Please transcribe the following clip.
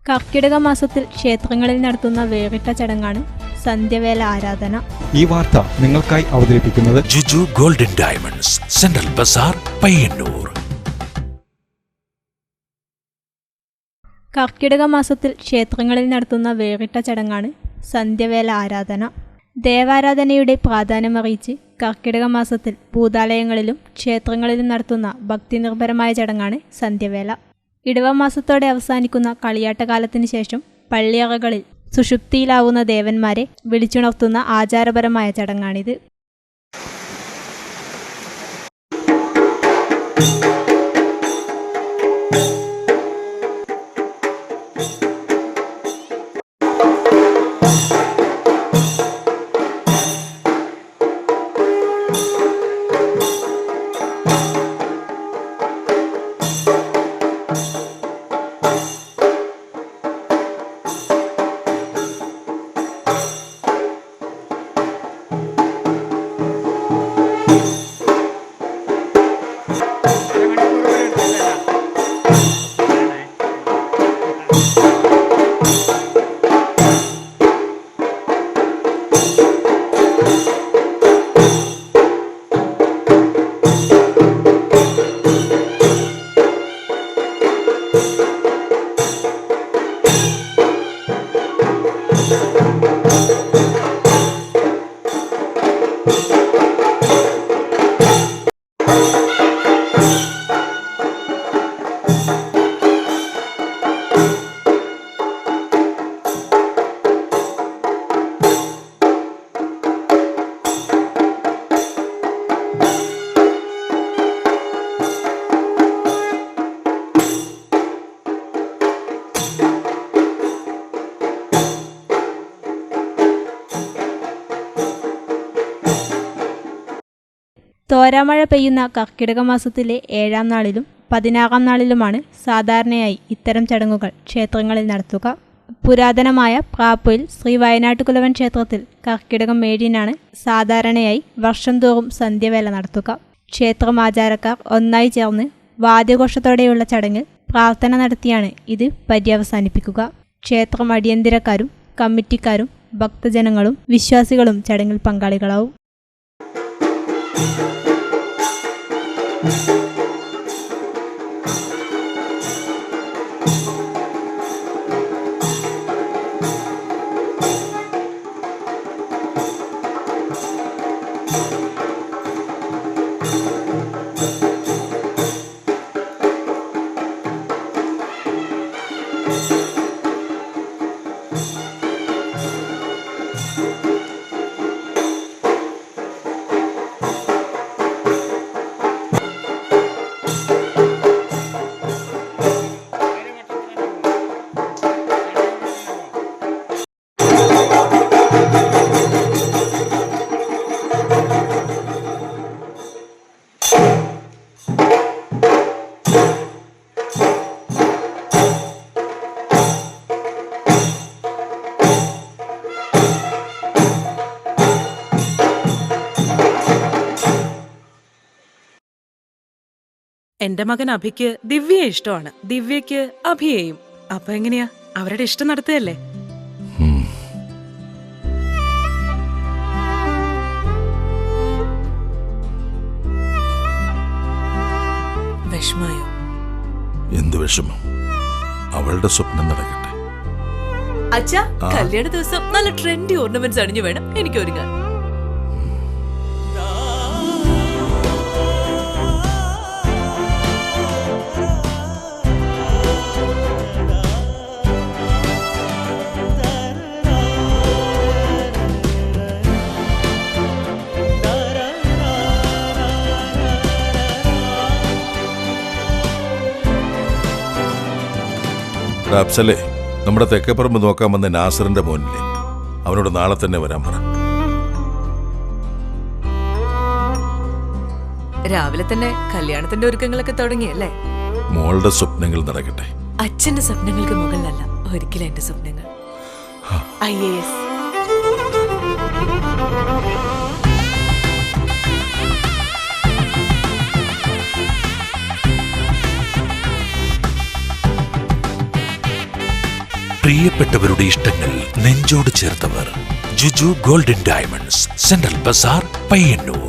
കർക്കിടക മാസത്തിൽ ക്ഷേത്രങ്ങളിൽ നടത്തുന്ന വേറിട്ട ചടങ്ങാണ് സന്ധ്യവേല ആരാധന. ഈ വാർത്ത നിങ്ങൾക്കായി അവതരിപ്പിക്കുന്നത് Juju Golden Diamonds, Central Bazar, Payyanur. കർക്കിടക മാസത്തിൽ ക്ഷേത്രങ്ങളിൽ നടത്തുന്ന വേറിട്ട ചടങ്ങാണ് സന്ധ്യവേല ആരാധന. ദേവാരാധനയുടെ പ്രാധാന്യമറിയിച്ച് കർക്കിടക മാസത്തിൽ ഭൂതാലയങ്ങളിലും ക്ഷേത്രങ്ങളിലും നടത്തുന്ന ഭക്തിനിർഭരമായ ചടങ്ങാണ് സന്ധ്യവേല. ഇടവമാസത്തോടെ അവസാനിക്കുന്ന കളിയാട്ടകാലത്തിന് ശേഷം പള്ളിയറകളിൽ സുഷുപ്തിയിലാവുന്ന ദേവന്മാരെ വിളിച്ചുണർത്തുന്ന ആചാരപരമായ ചടങ്ങാണിത്. തോരാമഴ പെയ്യുന്ന കർക്കിടക മാസത്തിലെ 7-ാം നാളിലും 16-ാം നാളിലുമാണ് സാധാരണയായി ഇത്തരം ചടങ്ങുകൾ ക്ഷേത്രങ്ങളിൽ നടത്തുക. പുരാതനമായ പ്രാപ്പയിൽ ശ്രീ വയനാട്ടുകുലവൻ ക്ഷേത്രത്തിൽ കർക്കിടകം 7-നാണ് സാധാരണയായി വർഷം തോറും സന്ധ്യവേല നടത്തുക. ക്ഷേത്രം ആചാരക്കാർ ഒന്നായി ചേർന്ന് വാദ്യഘോഷത്തോടെയുള്ള ചടങ്ങിൽ പ്രാർത്ഥന നടത്തിയാണ് ഇത് പര്യവസാനിപ്പിക്കുക. ക്ഷേത്രം അടിയന്തിരക്കാരും കമ്മിറ്റിക്കാരും ഭക്തജനങ്ങളും വിശ്വാസികളും ചടങ്ങിൽ പങ്കാളികളാവും. എന്റെ മകൻ അഭിക്ക് ദിവ്യയെ ഇഷ്ടമാണ്, ദിവ്യക്ക് അഭിയെയും. അപ്പൊ എങ്ങനെയാ, അവരുടെ ഇഷ്ടം നടത്തുകയല്ലേ? വിഷമായോ? എന്ത് വിഷമം? അവളുടെ സ്വപ്നം നടക്കട്ടെ. അച്ഛാ, കല്യാണ ദിവസം നല്ല ട്രെൻഡി ഓർണമെന്റ്സ് അണിഞ്ഞു വേണം എനിക്ക് ഒരുങ്ങാൻ. അപ്സലേ, നമ്മുടെ തെക്കേപ്പറമ്പ് നോക്കാൻ വന്ന നാസറിന്റെ മോനില്ലേ, അവനോട് നാളെ തന്നെ വരാൻ പറ. രാവിലെ തന്നെ കല്യാണത്തിന്റെ ഒരുക്കങ്ങളൊക്കെ തുടങ്ങിയല്ലേ? മോളുടെ സ്വപ്നങ്ങൾ നടക്കട്ടെ. അച്ഛന്റെ സ്വപ്നങ്ങൾക്ക് മുകളിലല്ല ഒരിക്കലും എന്റെ സ്വപ്നങ്ങൾ. IAS. പ്രിയപ്പെട്ടവരുടെ ഇഷ്ടങ്ങൾ നെഞ്ചോട് ചേർത്തവർ. Juju Golden Diamonds, Central Bazar, Payyanur.